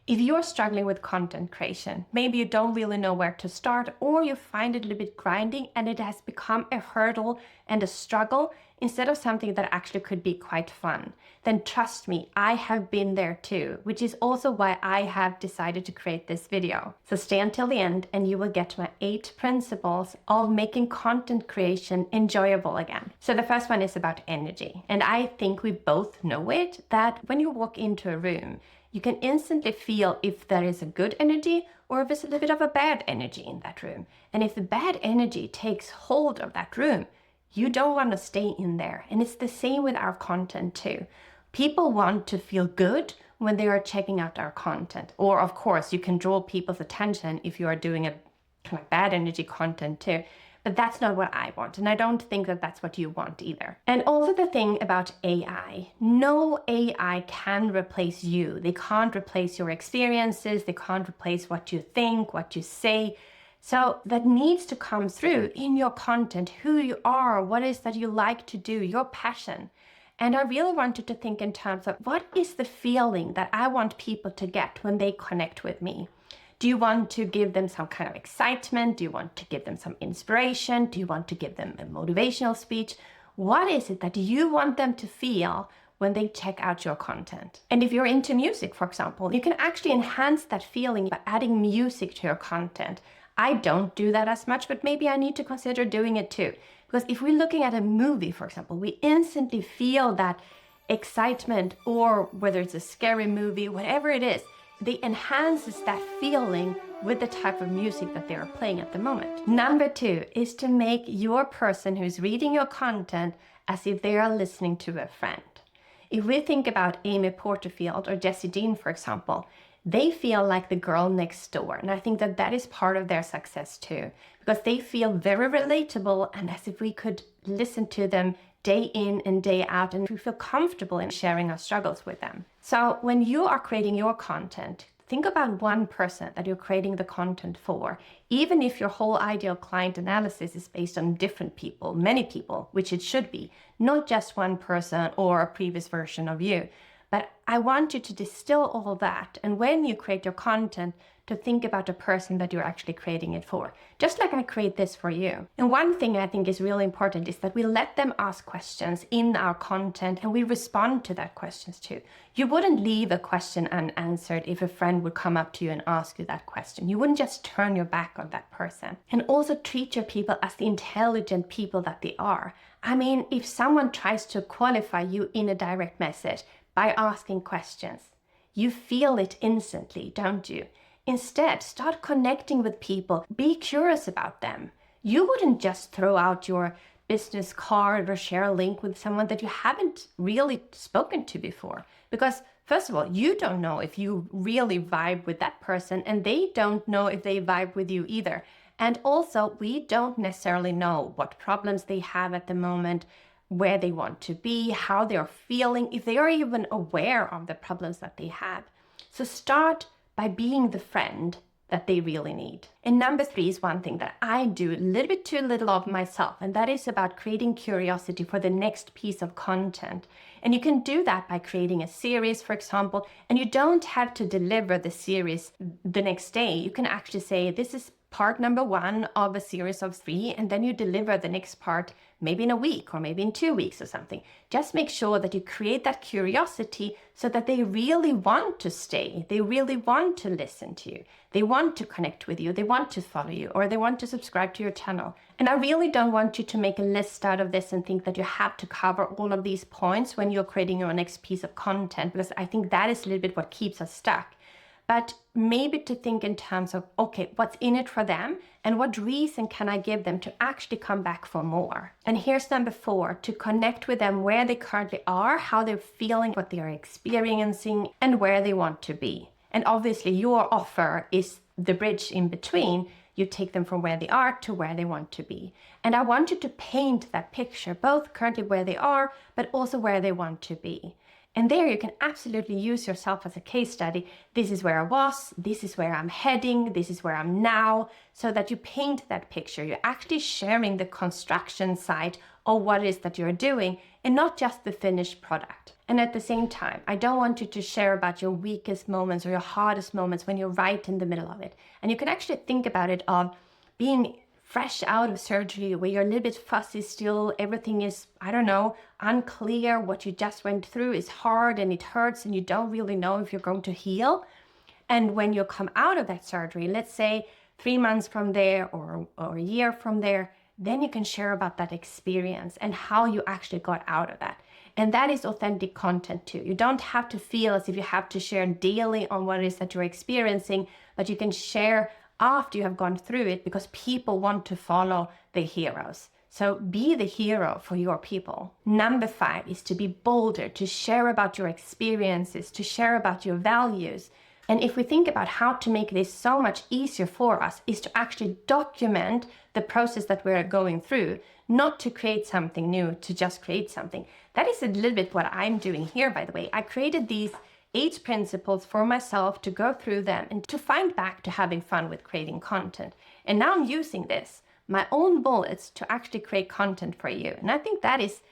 If you're struggling with content creation, maybe you don't really know where to start, or you find it a little bit grinding and it has become a hurdle and a struggle instead of something that actually could be quite fun, then trust me, I have been there too, which is also why I have decided to create this video. So stay until the end and you will get my 8 principles of making content creation enjoyable again. So the first one is about energy. And I think we both know it, that when you walk into a room, you can instantly feel if there is a good energy or if there's a little bit of a bad energy in that room. And if the bad energy takes hold of that room, you don't want to stay in there. And it's the same with our content too. People want to feel good when they are checking out our content. Or of course, you can draw people's attention if you are doing a kind of bad energy content too. But that's not what I want. And I don't think that that's what you want either. And also the thing about AI, no AI can replace you. They can't replace your experiences. They can't replace what you think, what you say. So that needs to come through in your content, who you are, what it is that you like to do, your passion. And I really wanted to think in terms of what is the feeling that I want people to get when they connect with me? Do you want to give them some kind of excitement? Do you want to give them some inspiration? Do you want to give them a motivational speech? What is it that you want them to feel when they check out your content? And if you're into music, for example, you can actually enhance that feeling by adding music to your content. I don't do that as much, but maybe I need to consider doing it too. Because if we're looking at a movie, for example, we instantly feel that excitement, or whether it's a scary movie, whatever it is, they enhances that feeling with the type of music that they are playing at the moment. Number 2 is to make your person who's reading your content as if they are listening to a friend. If we think about Amy Porterfield or Jessie Dean, for example, they feel like the girl next door. And I think that that is part of their success too, because they feel very relatable and as if we could listen to them day in and day out, and we feel comfortable in sharing our struggles with them. So when you are creating your content, think about one person that you're creating the content for, even if your whole ideal client analysis is based on different people, many people, which it should be, not just one person or a previous version of you. But I want you to distill all that, and when you create your content, to think about the person that you're actually creating it for, just like I create this for you. And one thing I think is really important is that we let them ask questions in our content and we respond to that questions too. You wouldn't leave a question unanswered if a friend would come up to you and ask you that question. You wouldn't just turn your back on that person. And also treat your people as the intelligent people that they are. I mean, if someone tries to qualify you in a direct message by asking questions, you feel it instantly, don't you? Instead, start connecting with people. Be curious about them. You wouldn't just throw out your business card or share a link with someone that you haven't really spoken to before. Because first of all, you don't know if you really vibe with that person, and they don't know if they vibe with you either. And also, we don't necessarily know what problems they have at the moment, where they want to be, how they're feeling, if they are even aware of the problems that they have. So start by being the friend that they really need. And number 3 is one thing that I do a little bit too little of myself, and that is about creating curiosity for the next piece of content. And you can do that by creating a series, for example, and you don't have to deliver the series the next day. You can actually say, this is part number 1 of a series of 3, and then you deliver the next part maybe in a week or maybe in 2 weeks or something. Just make sure that you create that curiosity so that they really want to stay. They really want to listen to you. They want to connect with you. They want to follow you, or they want to subscribe to your channel. And I really don't want you to make a list out of this and think that you have to cover all of these points when you're creating your next piece of content, because I think that is a little bit what keeps us stuck. But maybe to think in terms of, okay, what's in it for them and what reason can I give them to actually come back for more? And here's number 4, to connect with them where they currently are, how they're feeling, what they are experiencing, and where they want to be. And obviously your offer is the bridge in between. You take them from where they are to where they want to be. And I want you to paint that picture, both currently where they are, but also where they want to be. And there you can absolutely use yourself as a case study. This is where I was, this is where I'm heading, this is where I'm now, so that you paint that picture. You're actually sharing the construction site of what it is that you're doing and not just the finished product. And at the same time, I don't want you to share about your weakest moments or your hardest moments when you're right in the middle of it. And you can actually think about it of being fresh out of surgery where you're a little bit fussy still, everything is, I don't know, unclear, what you just went through is hard and it hurts and you don't really know if you're going to heal. And when you come out of that surgery, let's say 3 months from there or a year from there, then you can share about that experience and how you actually got out of that. And that is authentic content too. You don't have to feel as if you have to share daily on what it is that you're experiencing, but you can share after you have gone through it because people want to follow the heroes. So be the hero for your people. Number 5 is to be bolder, to share about your experiences, to share about your values. And if we think about how to make this so much easier for us, is to actually document the process that we're going through, not to create something new, to just create something. That is a little bit what I'm doing here, by the way. I created these 8 principles for myself to go through them and to find back to having fun with creating content. And now I'm using this, my own bullets, to actually create content for you. And I think that is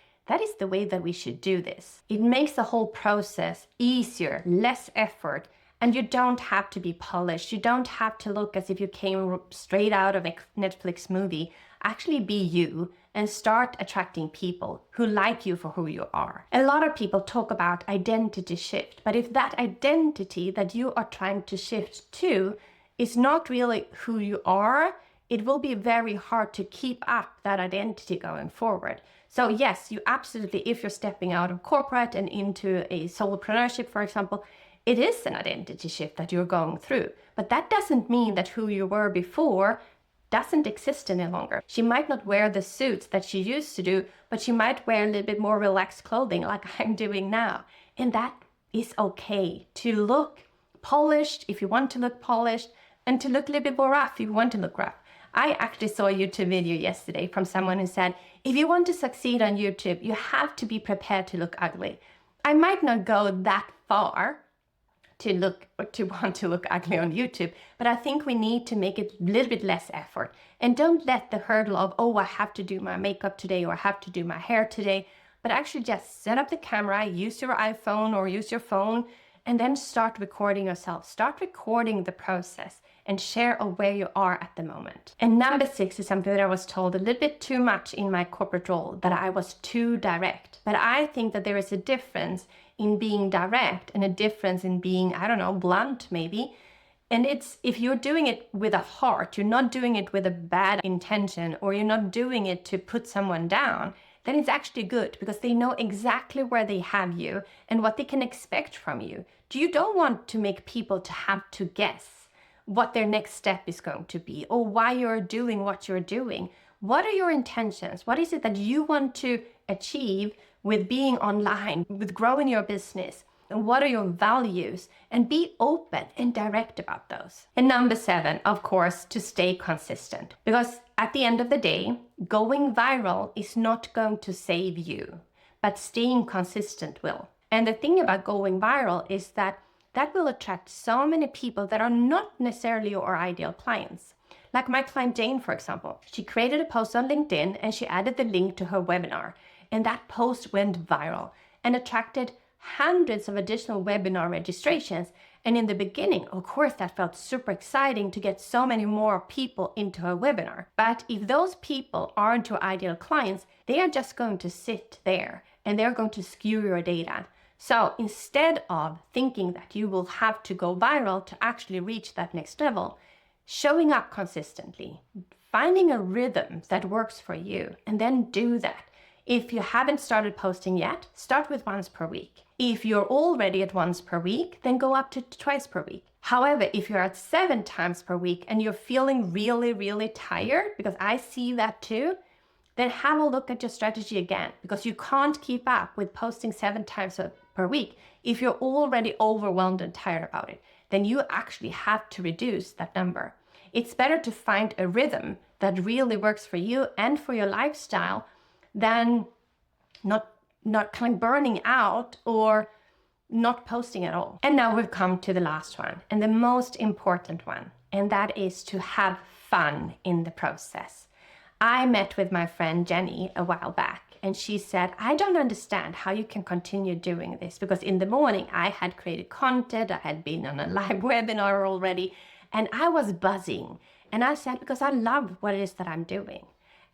the way that we should do this. It makes the whole process easier, less effort, and you don't have to be polished. You don't have to look as if you came straight out of a Netflix movie. Actually be you and start attracting people who like you for who you are. A lot of people talk about identity shift, but if that identity that you are trying to shift to is not really who you are, it will be very hard to keep up that identity going forward. So yes, you absolutely, if you're stepping out of corporate and into a solopreneurship, for example, it is an identity shift that you're going through. But that doesn't mean that who you were before doesn't exist any longer. She might not wear the suits that she used to do, but she might wear a little bit more relaxed clothing like I'm doing now. And that is okay, to look polished if you want to look polished, and to look a little bit more rough if you want to look rough. I actually saw a YouTube video yesterday from someone who said, if you want to succeed on YouTube, you have to be prepared to look ugly. I might not go that far to want to look ugly on YouTube, but I think we need to make it a little bit less effort. And don't let the hurdle of, oh, I have to do my makeup today or I have to do my hair today, but actually just set up the camera, use your iPhone or use your phone, and then start recording yourself. Start recording the process and share of where you are at the moment. And number 6 is something that I was told a little bit too much in my corporate role, that I was too direct. But I think that there is a difference in being direct and a difference in being, I don't know, blunt maybe. And it's, if you're doing it with a heart, you're not doing it with a bad intention, or you're not doing it to put someone down, then it's actually good because they know exactly where they have you and what they can expect from you. You don't want to make people to have to guess what their next step is going to be or why you're doing what you're doing. What are your intentions? What is it that you want to achieve with being online, with growing your business? And what are your values? And be open and direct about those. And number 7, of course, to stay consistent. Because at the end of the day, going viral is not going to save you, but staying consistent will. And the thing about going viral is that will attract so many people that are not necessarily your ideal clients. Like my client Jane, for example. She created a post on LinkedIn and she added the link to her webinar. And that post went viral and attracted hundreds of additional webinar registrations. And in the beginning, of course, that felt super exciting to get so many more people into her webinar. But if those people aren't your ideal clients, they are just going to sit there and they're going to skew your data. So instead of thinking that you will have to go viral to actually reach that next level, showing up consistently, finding a rhythm that works for you, and then do that. If you haven't started posting yet, start with once per week. If you're already at once per week, then go up to twice per week. However, if you're at 7 times per week and you're feeling really, really tired, because I see that too, then have a look at your strategy again, because you can't keep up with posting 7 times per week. If you're already overwhelmed and tired about it, then you actually have to reduce that number. It's better to find a rhythm that really works for you and for your lifestyle than not kind of burning out or not posting at all. And now we've come to the last one and the most important one, and that is to have fun in the process. I met with my friend Jenny a while back, and she said, I don't understand how you can continue doing this, because in the morning I had created content, I had been on a live webinar already, and I was buzzing. And I said, because I love what it is that I'm doing.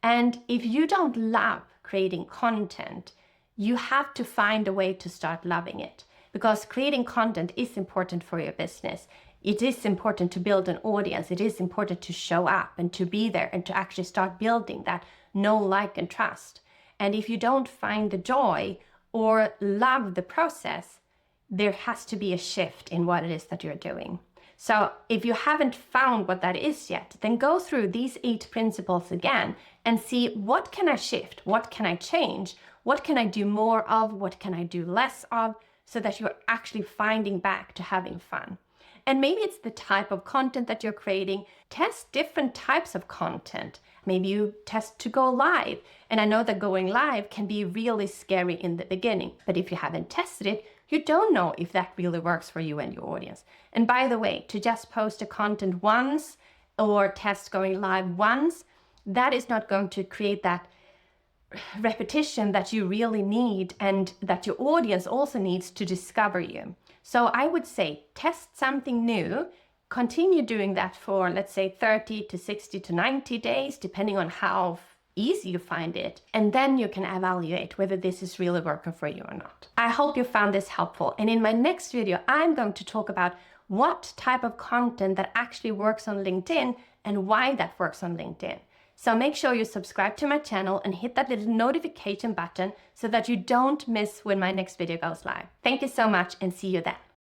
And if you don't love creating content, you have to find a way to start loving it, because creating content is important for your business. It is important to build an audience. It is important to show up and to be there and to actually start building that know, like, and trust. And if you don't find the joy or love the process, there has to be a shift in what it is that you're doing. So if you haven't found what that is yet, then go through these 8 principles again and see, what can I shift? What can I change? What can I do more of? What can I do less of? So that you're actually finding back to having fun. And maybe it's the type of content that you're creating. Test different types of content. Maybe you test to go live. And I know that going live can be really scary in the beginning, but if you haven't tested it, you don't know if that really works for you and your audience. And by the way, to just post a content once or test going live once, that is not going to create that repetition that you really need and that your audience also needs to discover you. So I would say test something new, continue doing that for, let's say, 30 to 60 to 90 days, depending on how easy you find it. And then you can evaluate whether this is really working for you or not. I hope you found this helpful. And in my next video, I'm going to talk about what type of content that actually works on LinkedIn and why that works on LinkedIn. So make sure you subscribe to my channel and hit that little notification button so that you don't miss when my next video goes live. Thank you so much and see you then.